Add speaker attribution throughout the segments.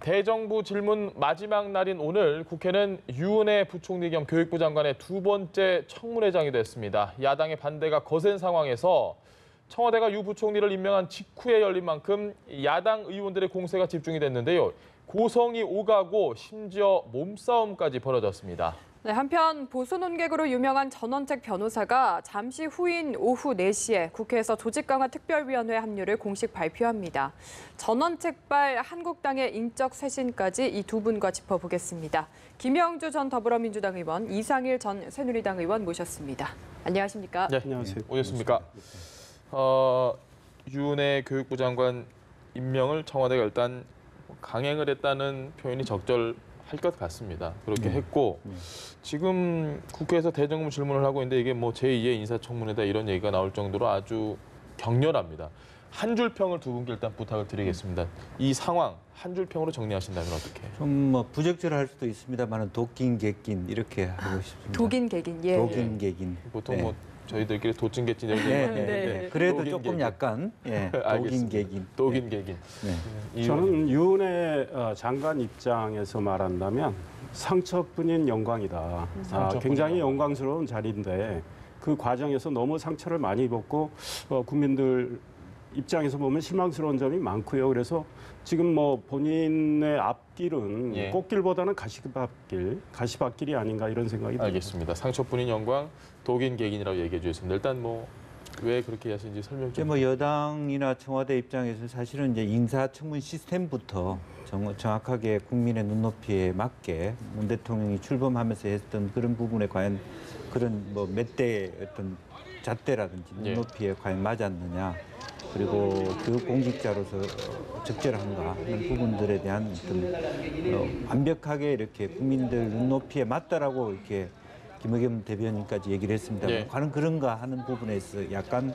Speaker 1: 대정부 질문 마지막 날인 오늘 국회는 유은혜 부총리 겸 교육부 장관의 두 번째 청문회장이 됐습니다. 야당의 반대가 거센 상황에서 청와대가 유 부총리를 임명한 직후에 열린 만큼 야당 의원들의 공세가 집중이 됐는데요. 고성이 오가고 심지어 몸싸움까지 벌어졌습니다.
Speaker 2: 네, 한편 보수 논객으로 유명한 전원책 변호사가 잠시 후인 오후 4시에 국회에서 조직 강화 특별위원회 합류를 공식 발표합니다. 전원책발 한국당의 인적 쇄신까지 이 두 분과 짚어보겠습니다. 김영주 전 더불어민주당 의원, 이상일 전 새누리당 의원 모셨습니다. 안녕하십니까?
Speaker 1: 네, 안녕하세요. 오셨습니까? 유은혜 교육부 장관 임명을 청와대가 일단 강행을 했다는 표현이 적절할 것 같습니다. 그렇게 했고 지금 국회에서 대정부 질문을 하고 있는데 이게 뭐 제2의 인사청문회다 이런 얘기가 나올 정도로 아주 격렬합니다. 한 줄 평을 두 분께 일단 부탁을 드리겠습니다. 이 상황 한 줄 평으로 정리하신다면 어떻게?
Speaker 3: 좀 뭐 부적절할 수도 있습니다만 독긴 객긴 이렇게 하고 싶습니다.
Speaker 2: 독인 객인, 예.
Speaker 3: 독인 객인.
Speaker 1: 보통
Speaker 3: 네.
Speaker 1: 뭐 저희들끼리 도찐개찐 이렇게
Speaker 2: 네.
Speaker 3: 그래도
Speaker 1: 독인
Speaker 3: 조금
Speaker 1: 객인.
Speaker 3: 약간 독인
Speaker 1: 알겠습니다.
Speaker 3: 객인.
Speaker 1: 독인 객인.
Speaker 3: 네.
Speaker 4: 저는 유은혜 장관 입장에서 말한다면 상처뿐인 영광이다. 굉장히 영광스러운 자리인데 그 과정에서 너무 상처를 많이 입었고 국민들 입장에서 보면 실망스러운 점이 많고요. 그래서 지금 뭐 본인의 앞길은 꽃길보다는 가시밭길이 아닌가 이런 생각이 듭니다.
Speaker 1: 알겠습니다. 상처뿐인 영광, 독인 객인이라고 얘기해 주셨습니다. 일단 뭐 왜 그렇게 하시는지 설명 좀.
Speaker 3: 뭐 여당이나 청와대 입장에서 사실은 이제 인사청문 시스템부터 정확하게 국민의 눈높이에 맞게 문 대통령이 출범하면서 했던 그런 부분에 과연 그런 뭐 몇 대의 어떤 잣대라든지 눈높이에 과연 맞았느냐, 그리고 교육 공직자로서 적절한가 하는 부분들에 대한 어떤 완벽하게 이렇게 국민들 눈높이에 맞다라고 이렇게 김의겸 대변인까지 얘기를 했습니다. 과연 그런가 하는 부분에서 약간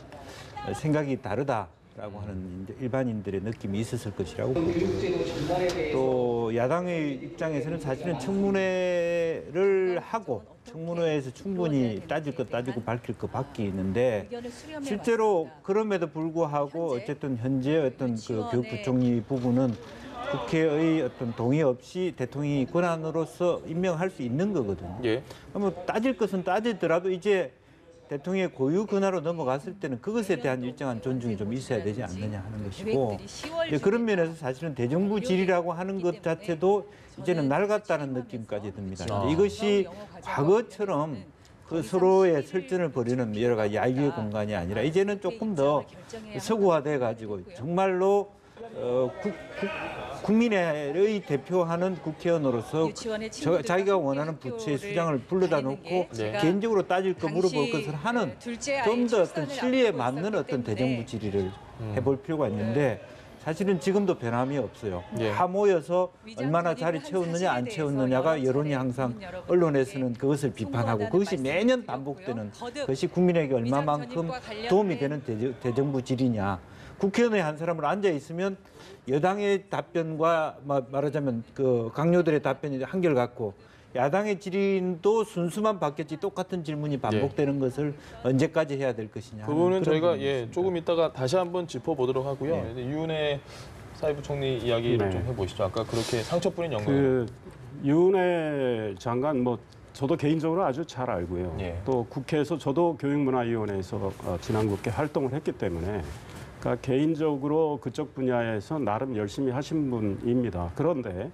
Speaker 3: 생각이 다르다라고 하는 일반인들의 느낌이 있었을 것이라고 보고요. 또 야당의 입장에서는 사실은 청문회를 하고 청문회에서 충분히 따질 것 따지고 밝힐 것 밝히는데 실제로 그럼에도 불구하고 어쨌든 현재 어떤 그 교육부총리 부분은 국회의 어떤 동의 없이 대통령이 권한으로서 임명할 수 있는 거거든요. 그러면 따질 것은 따지더라도 이제 대통령의 고유 권한으로 넘어갔을 때는 그것에 대한 일정한 존중이 좀 있어야 되지 않느냐 하는 것이고, 그런 면에서 사실은 대정부 질의라고 하는 것 자체도 이제는 낡았다는 느낌까지 듭니다. 이것이 과거처럼 그 서로의 설전을 벌이는 여러 가지 야유의 공간이 아니라 이제는 조금 더 서구화돼 가지고 정말로 국민의 대표하는 국회의원으로서 자기가 원하는 부처의 수장을 불러다 놓고 개인적으로 따질 거 물어볼 것을 하는 좀 더 어떤 실리에 맞는 어떤 대정부 질의를 해볼 필요가 있는데 사실은 지금도 변함이 없어요. 다 모여서 얼마나 자리 채웠느냐 안 채웠느냐가 여론이 항상 언론에서는 그것을 비판하고 그것이 매년 반복되는 것이 국민에게 얼마만큼 도움이 되는 대정부 질의냐. 국회의원의 한 사람으로 앉아 있으면 여당의 답변과 말하자면 그 강요들의 답변이 한결같고 야당의 질의도 순수만 바뀌었지 똑같은 질문이 반복되는 것을 언제까지 해야 될 것이냐.
Speaker 1: 그거는 저희가 조금 이따가 다시 한번 짚어보도록 하고요. 유은혜 사회부총리 이야기를 좀 해보시죠. 아까 그렇게 상처뿐인 영광.
Speaker 4: 유은혜 장관 저도 개인적으로 아주 잘 알고요. 또 국회에서 저도 교육문화위원회에서 지난 국회 활동을 했기 때문에 그러니까 개인적으로 그쪽 분야에서 나름 열심히 하신 분입니다. 그런데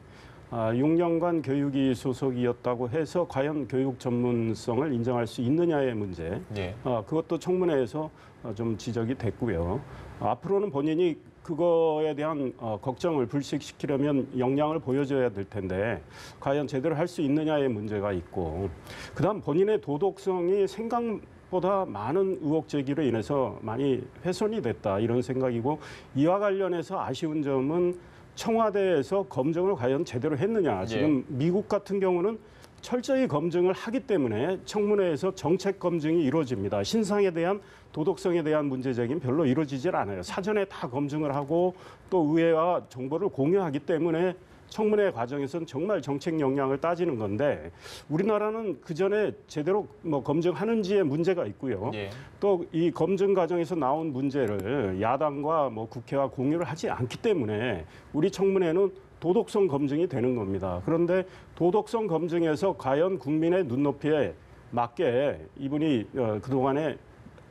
Speaker 4: 6년간 교육위 소속이었다고 해서 과연 교육 전문성을 인정할 수 있느냐의 문제, 그것도 청문회에서 좀 지적이 됐고요. 앞으로는 본인이 그거에 대한 걱정을 불식시키려면 역량을 보여줘야 될 텐데 과연 제대로 할 수 있느냐의 문제가 있고, 그다음 본인의 도덕성이 생각보다 많은 의혹 제기로 인해서 많이 훼손이 됐다 이런 생각이고, 이와 관련해서 아쉬운 점은 청와대에서 검증을 과연 제대로 했느냐. 지금 미국 같은 경우는 철저히 검증을 하기 때문에 청문회에서 정책 검증이 이루어집니다. 신상에 대한 도덕성에 대한 문제 제기는 별로 이루어지질 않아요. 사전에 다 검증을 하고 또 의회와 정보를 공유하기 때문에 청문회 과정에서는 정말 정책 역량을 따지는 건데, 우리나라는 그전에 제대로 검증하는지에 문제가 있고요. 또 이 검증 과정에서 나온 문제를 야당과 국회와 공유를 하지 않기 때문에 우리 청문회는 도덕성 검증이 되는 겁니다. 그런데 도덕성 검증에서 과연 국민의 눈높이에 맞게 이분이 그동안에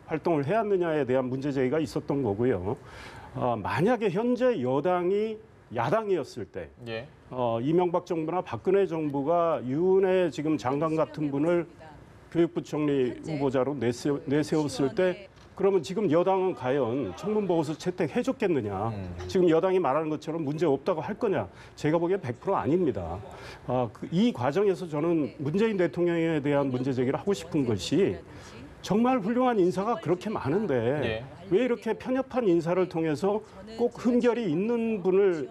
Speaker 4: 활동을 해왔느냐에 대한 문제 제기가 있었던 거고요. 만약에 현재 여당이 야당이었을 때
Speaker 1: 예.
Speaker 4: 이명박 정부나 박근혜 정부가 유은혜 지금 장관 같은 분을 교육부총리 후보자로 내세웠을 때 그러면 지금 여당은 과연 청문보고서 채택해줬겠느냐. 지금 여당이 말하는 것처럼 문제 없다고 할 거냐. 제가 보기엔 100% 아닙니다. 이 과정에서 저는 문재인 대통령에 대한 문제 제기를 하고 싶은 것이 정말 훌륭한 인사가 그렇게 많은데 왜 이렇게 편협한 인사를 통해서 꼭 흠결이 있는 분을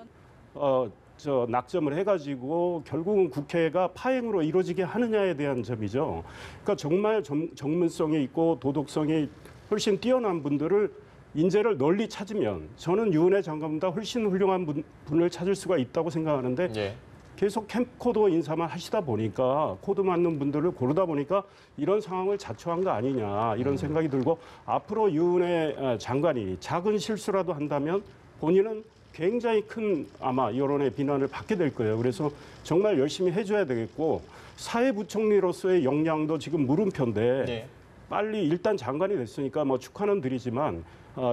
Speaker 4: 낙점을 해가지고 결국은 국회가 파행으로 이루어지게 하느냐에 대한 점이죠. 그러니까 정말 전문성이 있고 도덕성이 훨씬 뛰어난 분들을 인재를 널리 찾으면 저는 유은혜 장관보다 훨씬 훌륭한 분을 찾을 수가 있다고 생각하는데 계속 캠코더 인사만 하시다 보니까 코드 맞는 분들을 고르다 보니까 이런 상황을 자초한 거 아니냐 이런 생각이 들고 앞으로 유은혜 장관이 작은 실수라도 한다면 본인은 굉장히 큰 아마 여론의 비난을 받게 될 거예요. 그래서 정말 열심히 해줘야 되겠고 사회부총리로서의 역량도 지금 물음표인데 빨리 일단 장관이 됐으니까 뭐 축하는 드리지만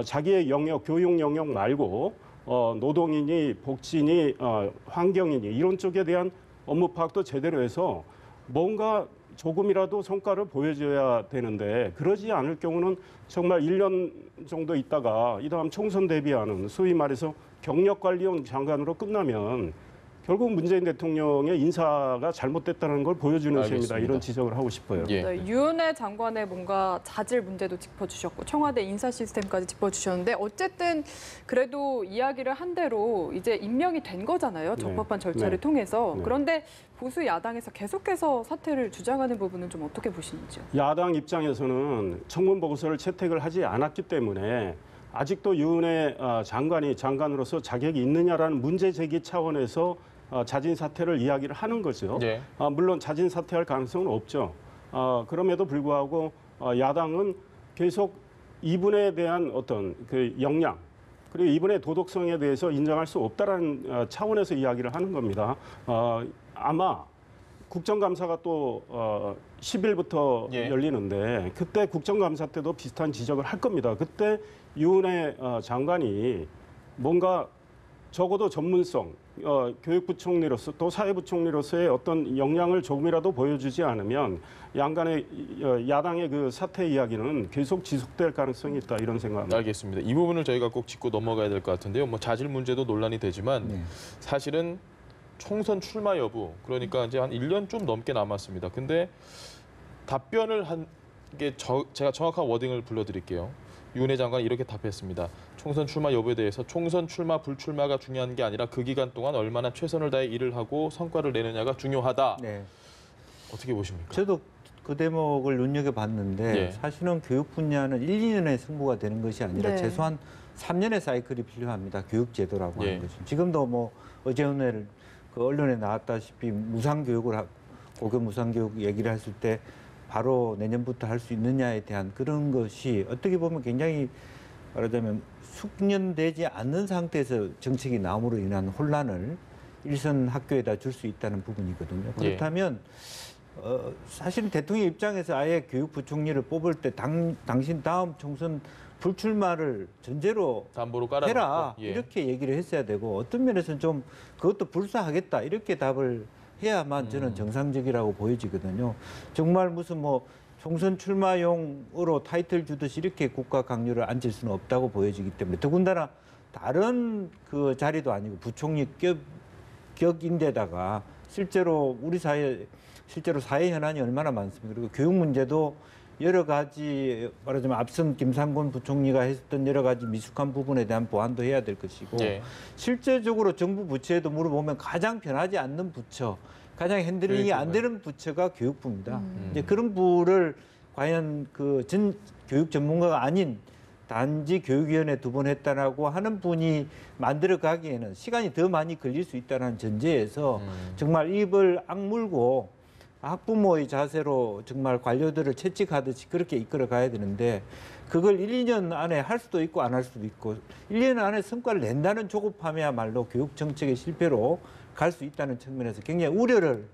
Speaker 4: 자기의 영역, 교육 영역 말고 노동이니 복지니 환경이니 이런 쪽에 대한 업무 파악도 제대로 해서 뭔가 조금이라도 성과를 보여줘야 되는데 그러지 않을 경우는 정말 1년 정도 있다가 이 다음 총선 대비하는 소위 말해서 경력관리용 장관으로 끝나면 결국 문재인 대통령의 인사가 잘못됐다는 걸 보여주는 셈이다. 이런 지적을 하고 싶어요.
Speaker 2: 네, 유은혜 장관의 뭔가 자질 문제도 짚어주셨고 청와대 인사 시스템까지 짚어주셨는데 어쨌든 그래도 이야기를 한 대로 이제 임명이 된 거잖아요. 적법한 절차를 통해서. 그런데 보수 야당에서 계속해서 사퇴를 주장하는 부분은 좀 어떻게 보시는지요?
Speaker 4: 야당 입장에서는 청문 보고서를 채택을 하지 않았기 때문에 아직도 유은혜 장관으로서 자격이 있느냐라는 문제 제기 차원에서 자진 사퇴를 이야기를 하는 거죠. 물론 자진 사퇴할 가능성은 없죠. 그럼에도 불구하고 야당은 계속 이분에 대한 어떤 그 역량 그리고 이분의 도덕성에 대해서 인정할 수 없다라는 차원에서 이야기를 하는 겁니다. 아마 국정감사가 또 10일부터 열리는데 그때 국정감사 때도 비슷한 지적을 할 겁니다. 그때 유은혜 장관이 뭔가 적어도 전문성, 교육부총리로서 또 사회부총리로서의 어떤 역량을 조금이라도 보여주지 않으면 야당의 그 사퇴 이야기는 계속 지속될 가능성이 있다 이런 생각입니다.
Speaker 1: 알겠습니다. 이 부분을 저희가 꼭 짚고 넘어가야 될 것 같은데요. 뭐 자질 문제도 논란이 되지만 사실은 총선 출마 여부 그러니까 이제 한 1년 좀 넘게 남았습니다. 근데 답변을 한 게 제가 정확한 워딩을 불러드릴게요. 유은혜 장관이 이렇게 답했습니다. 총선 출마 여부에 대해서 총선 출마 불출마가 중요한 게 아니라 그 기간 동안 얼마나 최선을 다해 일을 하고 성과를 내느냐가 중요하다. 어떻게 보십니까?
Speaker 3: 저도 그 대목을 눈여겨봤는데 사실은 교육 분야는 1, 2년의 승부가 되는 것이 아니라 최소한 3년의 사이클이 필요합니다. 교육 제도라고 하는 것은. 지금도 뭐 어제 오늘 그 언론에 나왔다시피 무상교육을 고교 무상교육 얘기를 했을 때 바로 내년부터 할 수 있느냐에 대한 그런 것이 어떻게 보면 굉장히 말하자면 숙련되지 않는 상태에서 정책이 나옴으로 인한 혼란을 일선 학교에다 줄 수 있다는 부분이거든요. 그렇다면 사실은 대통령 입장에서 아예 교육부총리를 뽑을 때 당신 다음 총선 불출마를 전제로
Speaker 1: 담보로 깔아놓고
Speaker 3: 해라 이렇게 얘기를 했어야 되고 어떤 면에서는 좀 그것도 불사하겠다 이렇게 답을 해야만 저는 정상적이라고 보여지거든요. 정말 무슨 뭐 총선 출마용으로 타이틀 주듯이 이렇게 국가 강요를 앉힐 수는 없다고 보여지기 때문에 더군다나 다른 그 자리도 아니고 부총리 격인데다가 실제로 우리 사회 실제로 사회 현안이 얼마나 많습니까? 그리고 교육 문제도 여러 가지 말하자면 앞선 김상곤 부총리가 했었던 여러 가지 미숙한 부분에 대한 보완도 해야 될 것이고 실제적으로 정부 부처에도 물어보면 가장 변하지 않는 부처, 가장 핸들링이 안 되는 부처가 교육부입니다. 이제 그런 부를 과연 그 전 교육 전문가가 아닌 단지 교육위원회 2번 했다라고 하는 분이 만들어 가기에는 시간이 더 많이 걸릴 수 있다는 전제에서 정말 입을 악물고 학부모의 자세로 정말 관료들을 채찍하듯이 그렇게 이끌어 가야 되는데 그걸 1, 2년 안에 할 수도 있고 안 할 수도 있고 1년 안에 성과를 낸다는 조급함이야말로 교육 정책의 실패로 갈 수 있다는 측면에서 굉장히 우려를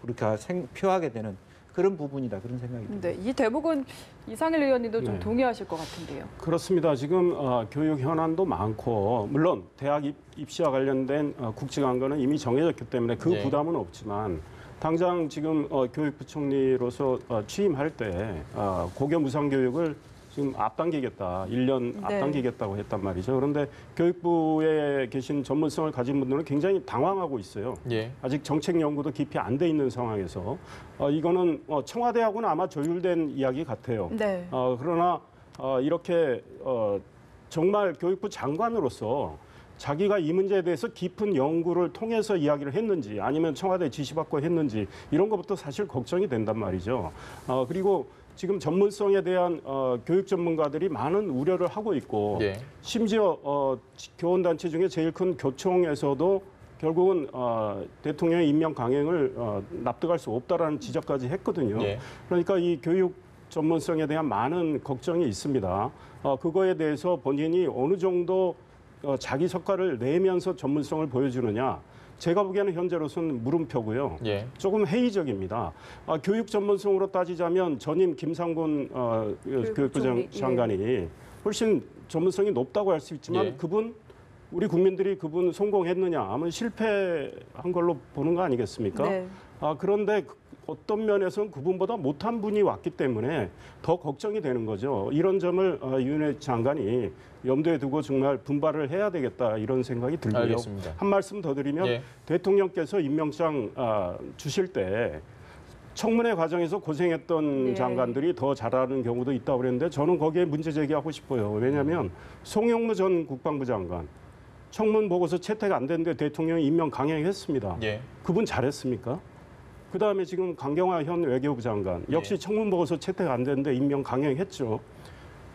Speaker 3: 우리가 표하게 되는 그런 부분이다 그런 생각이 듭니다.
Speaker 2: 네, 이 대목은 이상일 의원님도 좀
Speaker 4: 네.
Speaker 2: 동의하실 것 같은데요.
Speaker 4: 그렇습니다. 지금 교육 현안도 많고 물론 대학 입시와 관련된 국제관과는 이미 정해졌기 때문에 그
Speaker 1: 네.
Speaker 4: 부담은 없지만 당장 지금 교육부총리로서 취임할 때 고교 무상교육을 지금 앞당기겠다, 1년
Speaker 2: 네.
Speaker 4: 앞당기겠다고 했단 말이죠. 그런데 교육부에 계신 전문성을 가진 분들은 굉장히 당황하고 있어요.
Speaker 1: 예.
Speaker 4: 아직 정책 연구도 깊이 안 돼 있는 상황에서 이거는 청와대하고는 아마 조율된 이야기 같아요.
Speaker 2: 네.
Speaker 4: 그러나 이렇게 정말 교육부 장관으로서 자기가 이 문제에 대해서 깊은 연구를 통해서 이야기를 했는지 아니면 청와대 지시받고 했는지 이런 것부터 사실 걱정이 된단 말이죠. 그리고 지금 전문성에 대한 교육 전문가들이 많은 우려를 하고 있고
Speaker 1: 예.
Speaker 4: 심지어 교원단체 중에 제일 큰 교총에서도 결국은 대통령의 임명 강행을 납득할 수 없다라는 지적까지 했거든요.
Speaker 1: 예.
Speaker 4: 그러니까 이 교육 전문성에 대한 많은 걱정이 있습니다. 그거에 대해서 본인이 어느 정도 자기 성과를 내면서 전문성을 보여주느냐. 제가 보기에는 현재로서는 물음표고요.
Speaker 1: 예.
Speaker 4: 조금 회의적입니다. 교육 전문성으로 따지자면 전임 김상곤 교육부
Speaker 2: 총리,
Speaker 4: 장관이 훨씬 전문성이 높다고 할 수 있지만
Speaker 1: 예.
Speaker 4: 그분 우리 국민들이 그분 성공했느냐 하면 실패한 걸로 보는 거 아니겠습니까?
Speaker 2: 네.
Speaker 4: 그런데 어떤 면에서는 그분보다 못한 분이 왔기 때문에 더 걱정이 되는 거죠. 이런 점을 윤회 장관이 염두에 두고 정말 분발을 해야 되겠다 이런 생각이 들고요.
Speaker 1: 알겠습니다.
Speaker 4: 한 말씀 더 드리면
Speaker 1: 예.
Speaker 4: 대통령께서 임명장 주실 때 청문회 과정에서 고생했던
Speaker 2: 예.
Speaker 4: 장관들이 더 잘하는 경우도 있다고 그랬는데 저는 거기에 문제 제기하고 싶어요. 왜냐하면 송영무 전 국방부 장관 청문 보고서 채택 안 됐는데 대통령이 임명 강행했습니다.
Speaker 1: 예.
Speaker 4: 그분 잘했습니까? 그다음에 지금 강경화 현 외교부 장관 역시
Speaker 1: 예.
Speaker 4: 청문 보고서 채택 안 됐는데 임명 강행했죠.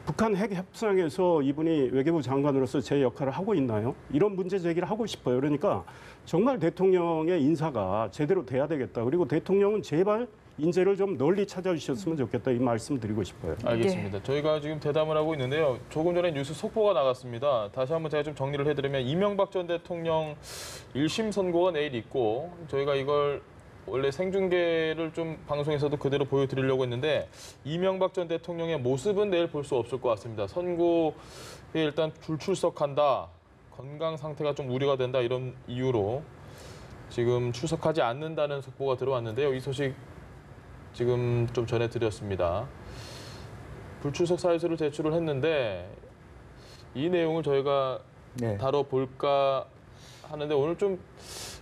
Speaker 4: 북한 핵 협상에서 이분이 외교부 장관으로서 제 역할을 하고 있나요? 이런 문제 제기를 하고 싶어요. 그러니까 정말 대통령의 인사가 제대로 돼야 되겠다. 그리고 대통령은 제발 인재를 좀 널리 찾아주셨으면 좋겠다. 이 말씀 드리고 싶어요.
Speaker 1: 알겠습니다. 저희가 지금 대담을 하고 있는데요. 조금 전에 뉴스 속보가 나갔습니다. 다시 한번 제가 좀 정리를 해드리면 이명박 전 대통령 1심 선고가 내일 있고 저희가 이걸 원래 생중계를 좀 방송에서도 그대로 보여드리려고 했는데 이명박 전 대통령의 모습은 내일 볼 수 없을 것 같습니다. 선고에 일단 불출석한다. 건강 상태가 좀 우려가 된다. 이런 이유로 지금 출석하지 않는다는 속보가 들어왔는데요. 이 소식 지금 좀 전해드렸습니다. 불출석 사유서를 제출을 했는데 이 내용을 저희가
Speaker 3: 네.
Speaker 1: 다뤄볼까 하는데 오늘 좀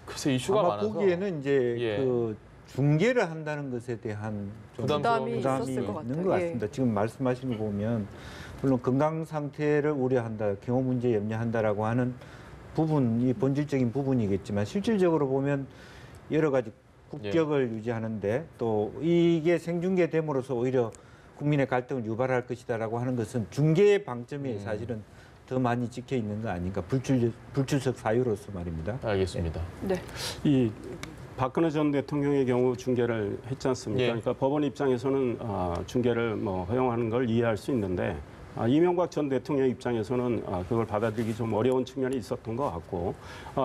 Speaker 1: 글쎄 이슈가
Speaker 3: 아마
Speaker 1: 많아서
Speaker 3: 보기에는 이제
Speaker 1: 예.
Speaker 3: 그 중계를 한다는 것에 대한 좀
Speaker 1: 부담이
Speaker 3: 부담이
Speaker 2: 있었을 것
Speaker 3: 있는
Speaker 2: 같아요.
Speaker 3: 것 같습니다. 지금 말씀하시는 거 보면 물론 건강 상태를 우려한다, 경호 문제 염려한다라고 하는 부분이 본질적인 부분이겠지만 실질적으로 보면 여러 가지 국격을 유지하는데 또 이게 생중계됨으로써 오히려 국민의 갈등을 유발할 것이다라고 하는 것은 중계의 방점이 사실은 더 많이 찍혀 있는 거 아닌가 불출석 사유로서 말입니다.
Speaker 1: 알겠습니다.
Speaker 2: 네.
Speaker 4: 이 박근혜 전 대통령의 경우 중계를 했지 않습니까?
Speaker 1: 예.
Speaker 4: 그러니까 법원 입장에서는 중계를 허용하는 걸 이해할 수 있는데 이명박 전 대통령 입장에서는 그걸 받아들이기 좀 어려운 측면이 있었던 것 같고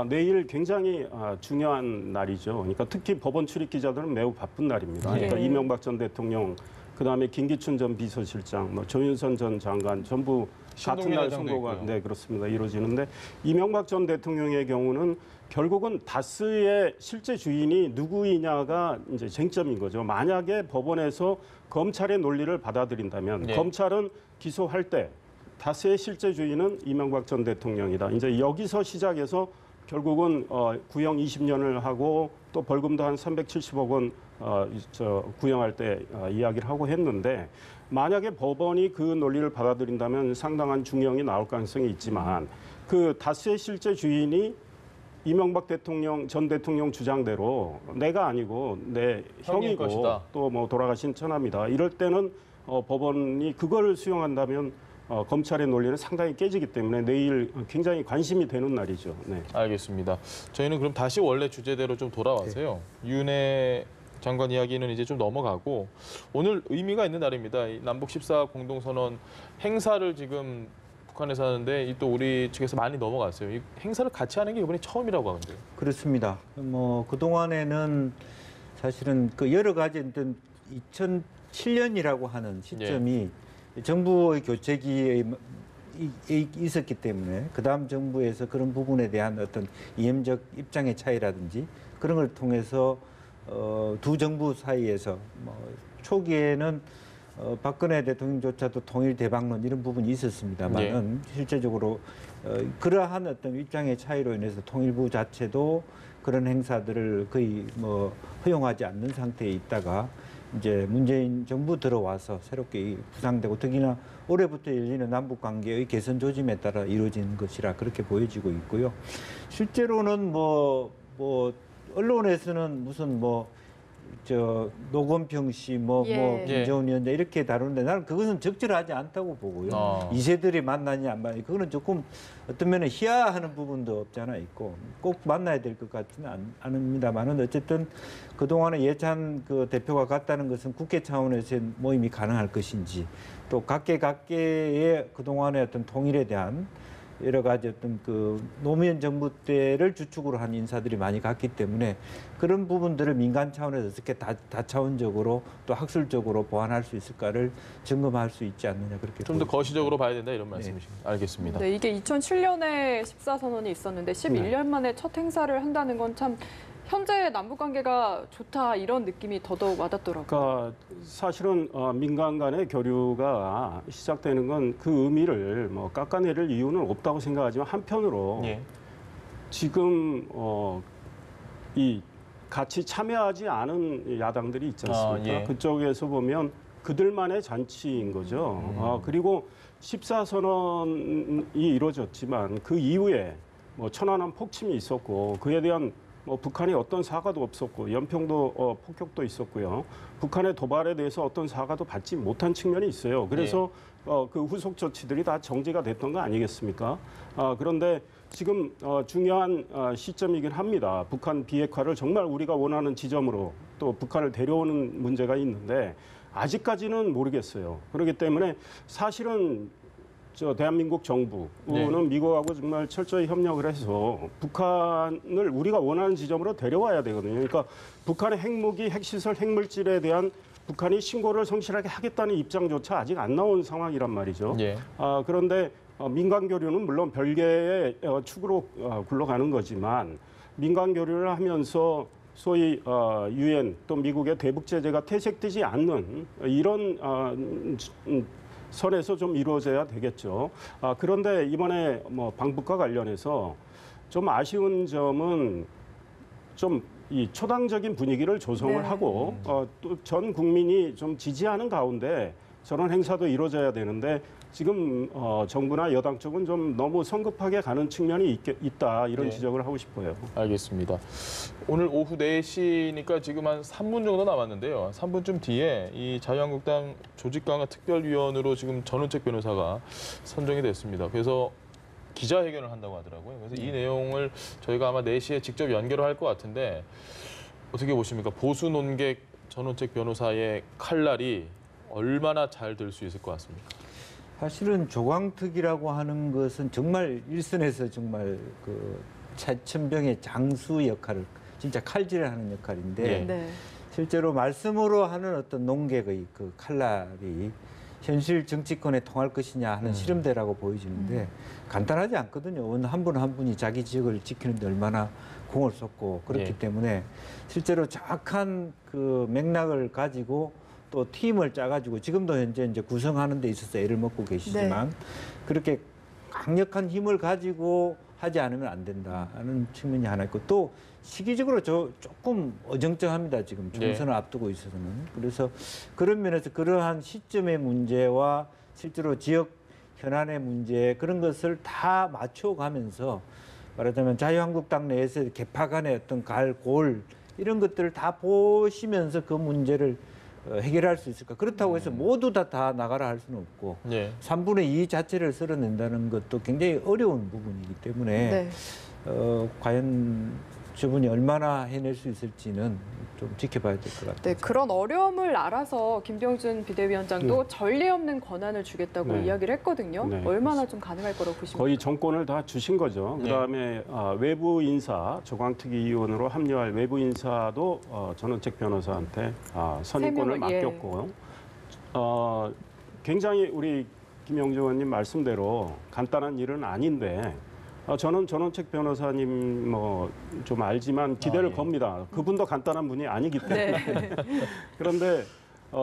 Speaker 4: 내일 굉장히 중요한 날이죠. 그러니까 특히 법원 출입 기자들은 매우 바쁜 날입니다. 그러니까
Speaker 2: 네.
Speaker 4: 이명박 전 대통령 그다음에 김기춘 전 비서실장, 조윤선 전 장관 전부 같은 날
Speaker 1: 신동빈
Speaker 4: 선거가
Speaker 1: 회장도 있고요.
Speaker 4: 그렇습니다. 이루어지는데 이명박 전 대통령의 경우는 결국은 다스의 실제 주인이 누구이냐가 이제 쟁점인 거죠. 만약에 법원에서 검찰의 논리를 받아들인다면
Speaker 1: 네.
Speaker 4: 검찰은 기소할 때 다스의 실제 주인은 이명박 전 대통령이다. 이제 여기서 시작해서 결국은 구형 20년을 하고 또 벌금도 한 370억 원 구형할 때 이야기를 하고 했는데 만약에 법원이 그 논리를 받아들인다면 상당한 중형이 나올 가능성이 있지만 그 다스의 실제 주인이 이명박 전 대통령 주장대로 내가 아니고 내
Speaker 1: 형일
Speaker 4: 형이고
Speaker 1: 것이다.
Speaker 4: 또 뭐 돌아가신 처남이다. 이럴 때는 법원이 그거를 수용한다면 검찰의 논리는 상당히 깨지기 때문에 내일 굉장히 관심이 되는 날이죠. 네.
Speaker 1: 알겠습니다. 저희는 그럼 다시 원래 주제대로 좀 돌아와서요. 윤회 장관 이야기는 이제 좀 넘어가고 오늘 의미가 있는 날입니다. 이 남북 14 공동선언 행사를 지금 북한에서 하는데 또 우리 측에서 많이 넘어갔어요. 이 행사를 같이 하는 게 이번이 처음이라고 하는데요.
Speaker 3: 그렇습니다. 뭐 그동안에는 사실은 그 여러 가지 어떤 2007년이라고 하는 시점이 정부의 교체기에 있었기 때문에 그다음 정부에서 그런 부분에 대한 어떤 이념적 입장의 차이라든지 그런 걸 통해서 두 정부 사이에서 뭐 초기에는 박근혜 대통령조차도 통일 대박론 이런 부분이 있었습니다만은 실제적으로 그러한 어떤 입장의 차이로 인해서 통일부 자체도 그런 행사들을 거의 뭐 허용하지 않는 상태에 있다가 이제 문재인 정부 들어와서 새롭게 부상되고 특히나 올해부터 열리는 남북 관계의 개선 조짐에 따라 이루어지는 것이라 그렇게 보여지고 있고요. 실제로는 뭐 언론에서는 무슨 노건평 씨, 김정은 위원장 이렇게 다루는데 나는 그것은 적절하지 않다고 보고요. 이세들이 만나냐 안 만나냐 그거는 조금 어떤 면에 희화하는 부분도 없잖아 있고 꼭 만나야 될 것 같지는 않습니다만은 어쨌든 그동안에 예찬 그 대표가 갔다는 것은 국회 차원에서 모임이 가능할 것인지 또 각계의 그동안의 어떤 통일에 대한 여러 가지 어떤 그 노무현 정부 때를 주축으로 한 인사들이 많이 갔기 때문에 그런 부분들을 민간 차원에서 어떻게 다차원적으로 또 학술적으로 보완할 수 있을까를 점검할 수 있지 않느냐 그렇게
Speaker 1: 좀 더 거시적으로 봐야 된다 이런 말씀이십니다. 알겠습니다.
Speaker 2: 네, 이게 2007년에 14선언이 있었는데 11년 만에 첫 행사를 한다는 건 참 현재 남북 관계가 좋다 이런 느낌이 더더욱 와닿더라고요.
Speaker 4: 그러니까 사실은 민간 간의 교류가 시작되는 건 그 의미를 뭐 깎아내릴 이유는 없다고 생각하지만 한편으로 지금 이 같이 참여하지 않은 야당들이 있지 않습니까? 그쪽에서 보면 그들만의 잔치인 거죠. 그리고 14선언이 이루어졌지만 그 이후에 뭐 천안함 폭침이 있었고 그에 대한 북한이 어떤 사과도 없었고 연평도 폭격도 있었고요. 북한의 도발에 대해서 어떤 사과도 받지 못한 측면이 있어요. 그래서 그 후속 조치들이 다 정지가 됐던 거 아니겠습니까? 그런데 지금 중요한 시점이긴 합니다. 북한 비핵화를 정말 우리가 원하는 지점으로 또 북한을 데려오는 문제가 있는데 아직까지는 모르겠어요. 그렇기 때문에 사실은 대한민국 정부는 미국하고 정말 철저히 협력을 해서 북한을 우리가 원하는 지점으로 데려와야 되거든요. 그러니까 북한의 핵무기, 핵시설, 핵물질에 대한 북한이 신고를 성실하게 하겠다는 입장조차 아직 안 나온 상황이란 말이죠. 그런데 민간 교류는 물론 별개의 축으로 굴러가는 거지만 민간 교류를 하면서 소위 유엔 또 미국의 대북 제재가 퇴색되지 않는 이런 선에서 좀 이루어져야 되겠죠. 그런데 이번에 방북과 관련해서 좀 아쉬운 점은 좀 이 초당적인 분위기를 조성을 하고 또 전 국민이 좀 지지하는 가운데 저런 행사도 이루어져야 되는데 지금 정부나 여당 쪽은 좀 너무 성급하게 가는 측면이 있다 이런 지적을 하고 싶어요.
Speaker 1: 알겠습니다. 오늘 오후 4시니까 지금 한 3분 정도 남았는데요. 3분쯤 뒤에 이 자유한국당 조직강화 특별위원으로 지금 전원책 변호사가 선정이 됐습니다. 그래서 기자회견을 한다고 하더라고요. 그래서 이 내용을 저희가 아마 4시에 직접 연결을 할 것 같은데 어떻게 보십니까? 보수 논객 전원책 변호사의 칼날이 얼마나 잘 될 수 있을 것 같습니까?
Speaker 3: 사실은 조광특이라고 하는 것은 정말 일선에서 정말 그 천병의 장수 역할을 진짜 칼질을 하는 역할인데 실제로 말씀으로 하는 어떤 논객의 그 칼날이 현실 정치권에 통할 것이냐 하는 실험대라고 보여지는데 간단하지 않거든요. 어느 한 분 한 분이 자기 지역을 지키는데 얼마나 공을 쏟고 그렇기 때문에 실제로 정확한 그 맥락을 가지고 또 팀을 짜가지고 지금도 현재 이제 구성하는 데 있어서 애를 먹고 계시지만 그렇게 강력한 힘을 가지고 하지 않으면 안 된다는 측면이 하나 있고 또 시기적으로 조금 어정쩡합니다. 지금 총선을 앞두고 있어서는. 그래서 그런 면에서 그러한 시점의 문제와 실제로 지역 현안의 문제 그런 것을 다 맞춰가면서 말하자면 자유한국당 내에서 개파 간의 어떤 골 이런 것들을 다 보시면서 그 문제를 해결할 수 있을까? 그렇다고 해서 모두 다 나가라 할 수는 없고 3분의 2 자체를 쓸어낸다는 것도 굉장히 어려운 부분이기 때문에 과연 저분이 얼마나 해낼 수 있을지는 좀 지켜봐야 될 것 같아요.
Speaker 2: 네, 그런 어려움을 알아서 김병준 비대위원장도 전례 없는 권한을 주겠다고
Speaker 4: 네.
Speaker 2: 이야기를 했거든요.
Speaker 4: 네,
Speaker 2: 얼마나 좀 가능할 거라고 보십니까?
Speaker 4: 거의 정권을 다 주신 거죠.
Speaker 1: 네.
Speaker 4: 그다음에 외부 인사, 조광특위 위원으로 합류할 외부 인사도 전원책 변호사한테 선임권을
Speaker 2: 3명을, 예.
Speaker 4: 맡겼고 굉장히 우리 김영주 의원님 말씀대로 간단한 일은 아닌데 저는 전원책 변호사님 뭐 좀 알지만 기대를
Speaker 1: 예.
Speaker 4: 겁니다. 그분도 간단한 분이 아니기 때문에.
Speaker 2: 네.
Speaker 4: 그런데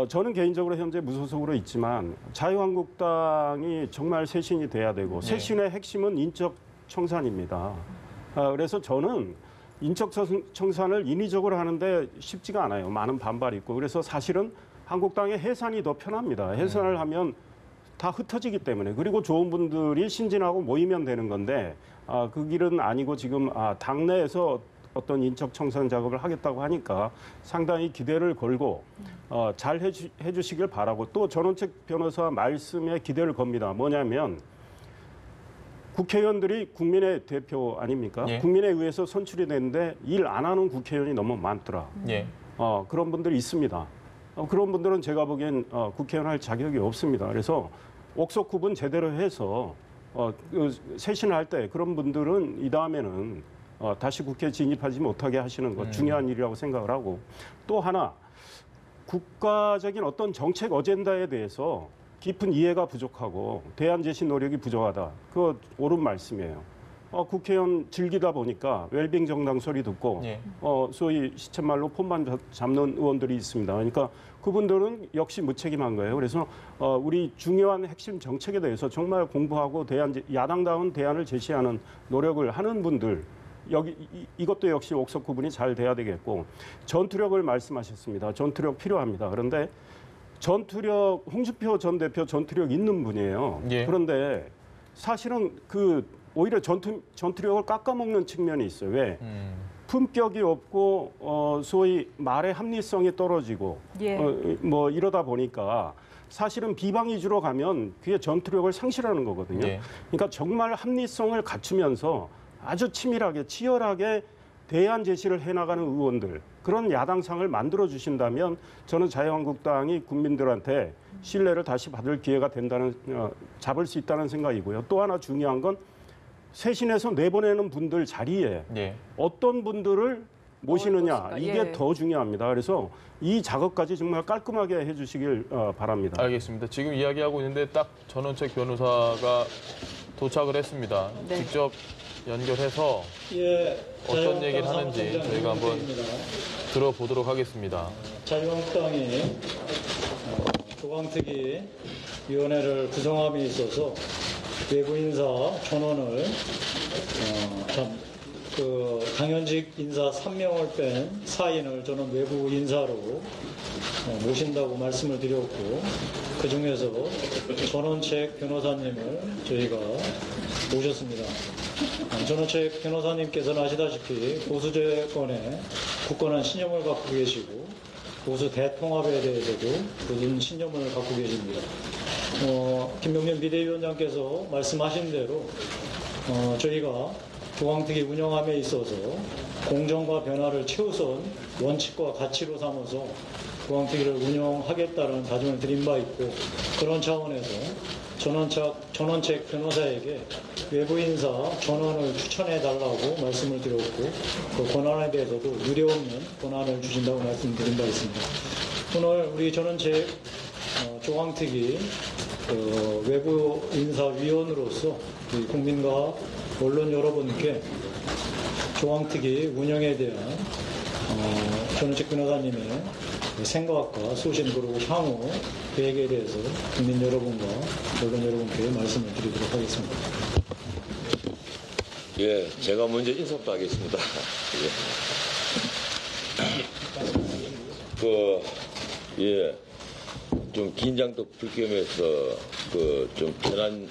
Speaker 4: 저는 개인적으로 현재 무소속으로 있지만 자유한국당이 정말 쇄신이 돼야 되고
Speaker 1: 네.
Speaker 4: 쇄신의 핵심은 인적 청산입니다. 그래서 저는 인적 청산을 인위적으로 하는데 쉽지가 않아요. 많은 반발이 있고 그래서 사실은 한국당의 해산이 더 편합니다. 해산을 하면 다 흩어지기 때문에 그리고 좋은 분들이 신진하고 모이면 되는 건데 그 길은 아니고 지금 당내에서 어떤 인적 청산 작업을 하겠다고 하니까 상당히 기대를 걸고 잘 해주시길 바라고 또 전원책 변호사 말씀에 기대를 겁니다. 뭐냐면 국회의원들이 국민의 대표 아닙니까?
Speaker 1: 예.
Speaker 4: 국민에 의해서 선출이 됐는데 일 안 하는 국회의원이 너무 많더라.
Speaker 1: 예.
Speaker 4: 그런 분들이 있습니다. 그런 분들은 제가 보기엔 국회의원 할 자격이 없습니다. 그래서 옥석 구분 제대로 해서 쇄신을 할 때 그런 분들은 이 다음에는 다시 국회에 진입하지 못하게 하시는 것 중요한 일이라고 생각을 하고 또 하나 국가적인 어떤 정책 어젠다에 대해서 깊은 이해가 부족하고 대안 제시 노력이 부족하다. 그거 옳은 말씀이에요. 국회의원 즐기다 보니까 웰빙 정당 소리 듣고
Speaker 1: 예.
Speaker 4: 소위 시쳇말로 폰만 잡는 의원들이 있습니다. 그러니까 그분들은 역시 무책임한 거예요. 그래서 우리 중요한 핵심 정책에 대해서 정말 공부하고 야당다운 대안을 제시하는 노력을 하는 분들 이것도 역시 옥석 구분이 잘 돼야 되겠고 전투력을 말씀하셨습니다. 전투력 필요합니다. 그런데 전투력 홍준표 전 대표 전투력 있는 분이에요.
Speaker 1: 예.
Speaker 4: 그런데 사실은 오히려 전투력을 깎아먹는 측면이 있어요. 왜? 품격이 없고 소위 말의 합리성이 떨어지고
Speaker 2: 예.
Speaker 4: 뭐 이러다 보니까 사실은 비방 위주로 가면 그게 전투력을 상실하는 거거든요.
Speaker 1: 예.
Speaker 4: 그러니까 정말 합리성을 갖추면서 아주 치밀하게 치열하게 대안 제시를 해나가는 의원들 그런 야당상을 만들어 주신다면 저는 자유한국당이 국민들한테 신뢰를 다시 받을 기회가 잡을 수 있다는 생각이고요. 또 하나 중요한 건 쇄신해서 내보내는 분들 자리에
Speaker 1: 예.
Speaker 4: 어떤 분들을 모시느냐
Speaker 2: 것인가.
Speaker 4: 이게
Speaker 2: 예.
Speaker 4: 더 중요합니다. 그래서 이 작업까지 정말 깔끔하게 해주시길 바랍니다.
Speaker 1: 알겠습니다. 지금 이야기하고 있는데 딱 전원책 변호사가 도착을 했습니다.
Speaker 2: 네.
Speaker 1: 직접 연결해서
Speaker 5: 예,
Speaker 1: 어떤 얘기를 하는지 저희가 한번 들어보도록 하겠습니다.
Speaker 5: 자유한국당이 조광특위 위원회를 구성함에 있어서 외부 인사 전원을 당연직 인사 3명을 뺀 4인을 저는 외부 인사로 모신다고 말씀을 드렸고 그중에서 전원책 변호사님을 저희가 모셨습니다. 전원책 변호사님께서는 아시다시피 보수정권에 굳건한 신념을 갖고 계시고 보수 대통합에 대해서도 굳은 신념을 갖고 계십니다. 김병준 비대위원장께서 말씀하신 대로 저희가 조광특위 운영함에 있어서 공정과 변화를 최우선 원칙과 가치로 삼아서 조광특위를 운영하겠다는 다짐을 드린 바 있고 그런 차원에서 전원책 변호사에게 외부 인사 전원을 추천해달라고 말씀을 드렸고 그 권한에 대해서도 유례없는 권한을 주신다고 말씀드린 바 있습니다. 오늘 우리 전원책 조광특위 외부 인사위원으로서 국민과 언론 여러분께 조광특위 운영에 대한 전원책 변호사님의 생각과 소신 그리고 향후 계획에 대해서 국민 여러분과 언론 여러분께 말씀을 드리도록 하겠습니다.
Speaker 6: 예, 제가 먼저 인사부터 하겠습니다. 예. 좀 긴장도 풀 겸해서 좀 편한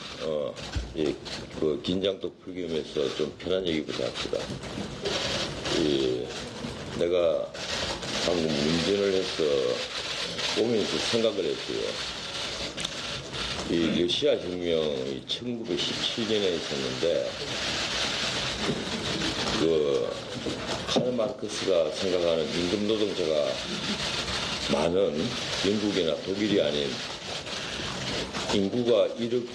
Speaker 6: 긴장도 풀 겸해서 좀 편한 얘기부터 합시다. 내가 방금 운전을 해서 오면서 생각을 했어요. 이 러시아 혁명이 1917년에 있었는데 카르 마르크스가 생각하는 임금 노동자가 많은 영국이나 독일이 아닌 인구가 1억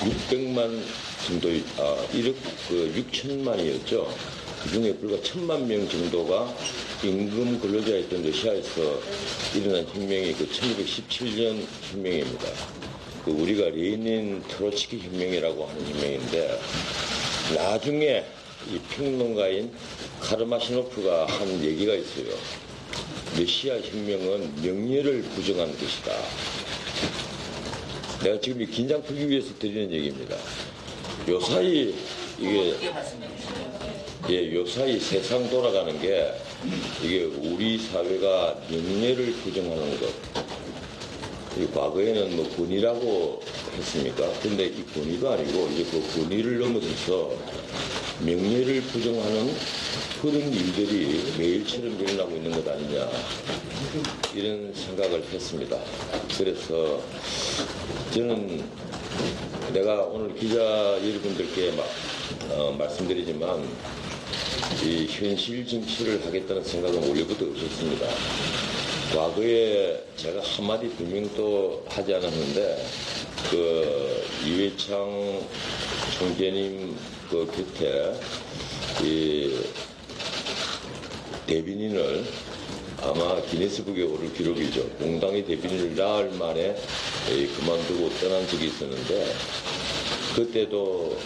Speaker 6: 600만 정도, 1억 6천만이었죠. 그 중에 불과 1,000만 명 정도가 임금 근로자였던 러시아에서 일어난 혁명이 그 1917년 혁명입니다. 그 우리가 레닌 트로츠키 혁명이라고 하는 혁명인데 나중에 이 평론가인 카르마시노프가 한 얘기가 있어요. 러시아 혁명은 명예를 부정한 것이다. 내가 지금 이 긴장 풀기 위해서 드리는 얘기입니다. 요사이 요사이 세상 돌아가는 게 이게 우리 사회가 명예를 부정하는 것. 과거에는 뭐 권위라고 했습니까? 근데 이 권위가 아니고 이제 그 권위를 넘어서서 명예를 부정하는 그런 일들이 매일처럼 일어나고 있는 것 아니냐 이런 생각을 했습니다. 그래서 저는 내가 오늘 기자 여러분들께 말씀드리지만 이 현실 정치를 하겠다는 생각은 원래부터 없었습니다. 과거에 제가 한마디 변명도 하지 않았는데 그 이회창 총재님 그 곁에 이 대변인을 아마 기네스북에 오를 기록이죠. 공당의 대변인을 나흘 만에 그만두고 떠난 적이 있었는데 그때도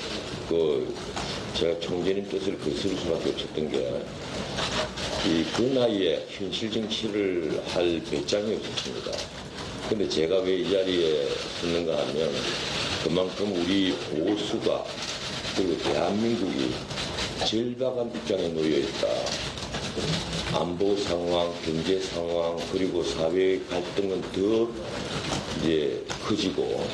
Speaker 6: 제가 총재님 뜻을 거스를 수밖에 없었던 게 그 나이에 현실 정치를 할 배짱이 없었습니다. 근데 제가 왜 이 자리에 섰는가 하면 그만큼 우리 보수가 그리고 대한민국이 절박한 입장에 놓여 있다. 안보 상황, 경제 상황, 그리고 사회 갈등은 더 이제 커지고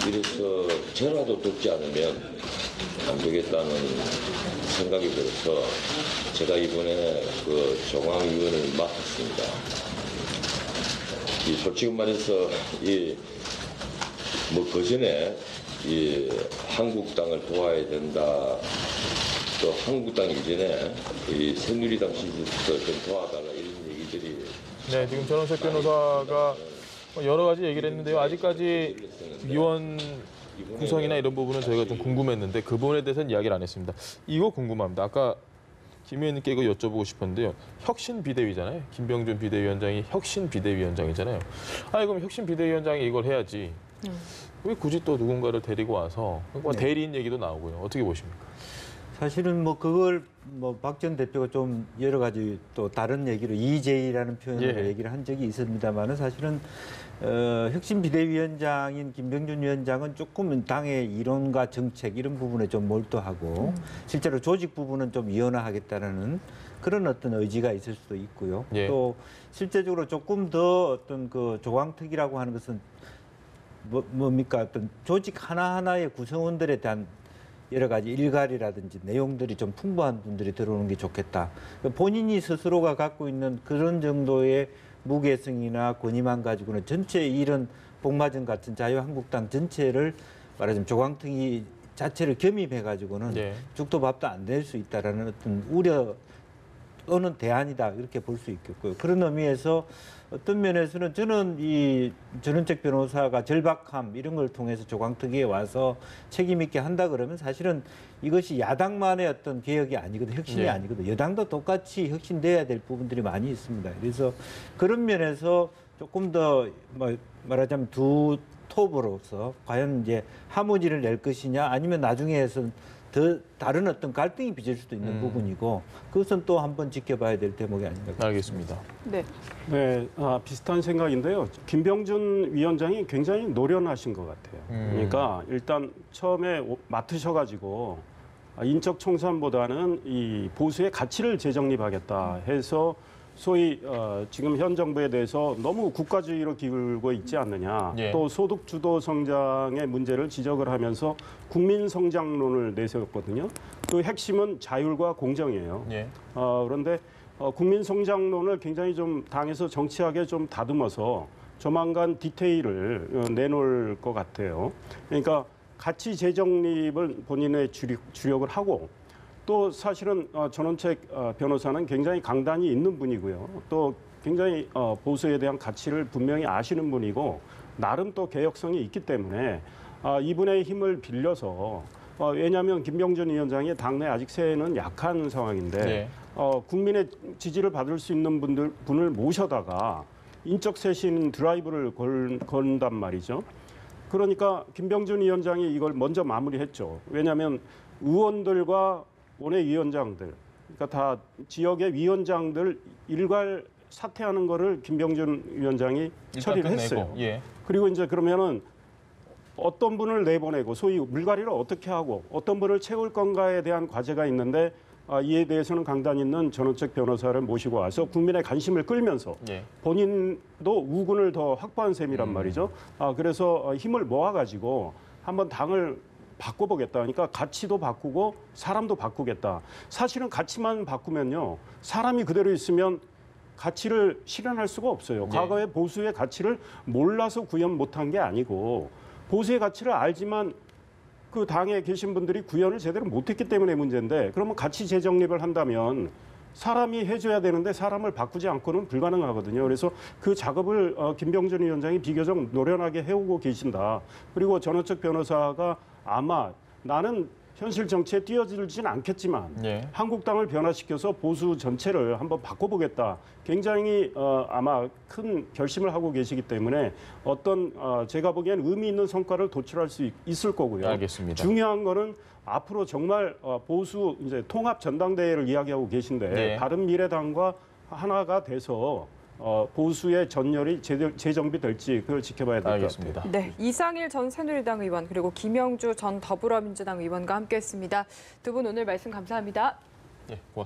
Speaker 6: 이래서 저라도 돕지 않으면 안 되겠다는 생각이 들어서 제가 이번에 그 중앙위원을 맡았습니다. 솔직히 말해서 그 전에 한국당을 도와야 된다. 또 한국당 이전에 새누리당 시절부터 좀 도와달라 이런 얘기들이.
Speaker 1: 네, 지금 전원책 변호사가 여러 가지 얘기를 했는데요. 아직까지 위원 구성이나 이런 부분은 저희가 좀 궁금했는데 그 부분에 대해서는 이야기를 안 했습니다. 이거 궁금합니다. 아까 김 의원님께 이거 여쭤보고 싶었는데요. 혁신 비대위잖아요. 김병준 비대위원장이 혁신 비대위원장이잖아요. 그럼 혁신 비대위원장이 이걸 해야지. 왜 굳이 또 누군가를 데리고 와서 대리인 얘기도 나오고요. 어떻게 보십니까?
Speaker 3: 사실은 그걸 박 전 대표가 좀 여러 가지 또 다른 얘기로 EJ라는 표현으로 얘기를 한 적이 있습니다만은 사실은 혁신 비대위원장인 김병준 위원장은 조금 당의 이론과 정책 이런 부분에 좀 몰두하고 실제로 조직 부분은 좀 이원화하겠다는 그런 어떤 의지가 있을 수도 있고요. 또 실제적으로 조금 더 어떤 그 조광특위라고 하는 것은 뭡니까 어떤 조직 하나하나의 구성원들에 대한 여러 가지 일갈이라든지 내용들이 좀 풍부한 분들이 들어오는 게 좋겠다. 본인이 스스로가 갖고 있는 그런 정도의 무게성이나 권위만 가지고는 전체 이런 복마전 같은 자유한국당 전체를 말하자면 조광특위 자체를 겸입해가지고는 죽도 밥도 안 될 수 있다라는 어떤 우려는 대안이다 이렇게 볼 수 있겠고요. 그런 의미에서 어떤 면에서는 저는 이 전원책 변호사가 절박함 이런 걸 통해서 조광특위에 와서 책임 있게 한다 그러면 사실은 이것이 야당만의 어떤 개혁이 아니거든, 혁신이 아니거든. 여당도 똑같이 혁신돼야 될 부분들이 많이 있습니다. 그래서 그런 면에서 조금 더 말하자면 두 톱으로서 과연 이제 하모지를 낼 것이냐 아니면 나중에선 더 다른 어떤 갈등이 빚을 수도 있는 부분이고 그것은 또 한번 지켜봐야 될 대목이 아닌가.
Speaker 1: 알겠습니다.
Speaker 4: 네, 비슷한 생각인데요. 김병준 위원장이 굉장히 노련하신 것 같아요. 그러니까 일단 처음에 맡으셔가지고 인적 청산보다는 이 보수의 가치를 재정립하겠다 해서 소위 지금 현 정부에 대해서 너무 국가주의로 기울고 있지 않느냐. 또 소득 주도 성장의 문제를 지적을 하면서 국민 성장론을 내세웠거든요. 그 핵심은 자율과 공정이에요. 그런데 국민 성장론을 굉장히 좀 당에서 정치하게 좀 다듬어서 조만간 디테일을 내놓을 것 같아요. 그러니까 가치 재정립을 본인의 주력을 하고 또 사실은 전원책 변호사는 굉장히 강단이 있는 분이고요. 또 굉장히 보수에 대한 가치를 분명히 아시는 분이고 나름 또 개혁성이 있기 때문에 이분의 힘을 빌려서 왜냐하면 김병준 위원장이 당내 아직 세는 약한 상황인데
Speaker 1: 네.
Speaker 4: 국민의 지지를 받을 수 있는 분을 모셔다가 인적 쇄신 드라이브를 건단 말이죠. 그러니까 김병준 위원장이 이걸 먼저 마무리했죠. 왜냐하면 의원들과 원외위원장들, 그러니까 다 지역의 위원장들 일괄 사퇴하는 거를 김병준 위원장이 처리를 했어요.
Speaker 1: 예.
Speaker 4: 그리고 이제 그러면은 어떤 분을 내보내고 소위 물갈이를 어떻게 하고 어떤 분을 채울 건가에 대한 과제가 있는데 이에 대해서는 강단 있는 전원책 변호사를 모시고 와서 국민의 관심을 끌면서
Speaker 1: 예.
Speaker 4: 본인도 우군을 더 확보한 셈이란 말이죠. 그래서 힘을 모아가지고 한번 당을 바꿔보겠다. 그러니까 가치도 바꾸고 사람도 바꾸겠다. 사실은 가치만 바꾸면요. 사람이 그대로 있으면 가치를 실현할 수가 없어요.
Speaker 1: 네.
Speaker 4: 과거에 보수의 가치를 몰라서 구현 못한 게 아니고 보수의 가치를 알지만 그 당에 계신 분들이 구현을 제대로 못했기 때문에 문제인데 그러면 가치 재정립을 한다면 사람이 해줘야 되는데 사람을 바꾸지 않고는 불가능하거든요. 그래서 그 작업을 김병준 위원장이 비교적 노련하게 해오고 계신다. 그리고 전원책 변호사가 아마 나는 현실 정치에 뛰어들진 않겠지만
Speaker 1: 예.
Speaker 4: 한국당을 변화시켜서 보수 전체를 한번 바꿔보겠다. 굉장히 아마 큰 결심을 하고 계시기 때문에 어떤 제가 보기엔 의미 있는 성과를 도출할 수 있을 거고요.
Speaker 1: 알겠습니다.
Speaker 4: 중요한 거는 앞으로 정말 보수 이제 통합 전당대회를 이야기하고 계신데
Speaker 1: 네.
Speaker 4: 바른미래당과 하나가 돼서 보수의 전열이 재정비될지 그걸 지켜봐야 될 것 같아요.
Speaker 1: 알겠습니다.
Speaker 2: 네, 이상일 전 새누리당 의원 그리고 김영주 전 더불어민주당 의원과 함께했습니다. 두 분 오늘 말씀 감사합니다.
Speaker 1: 예, 고맙습니다.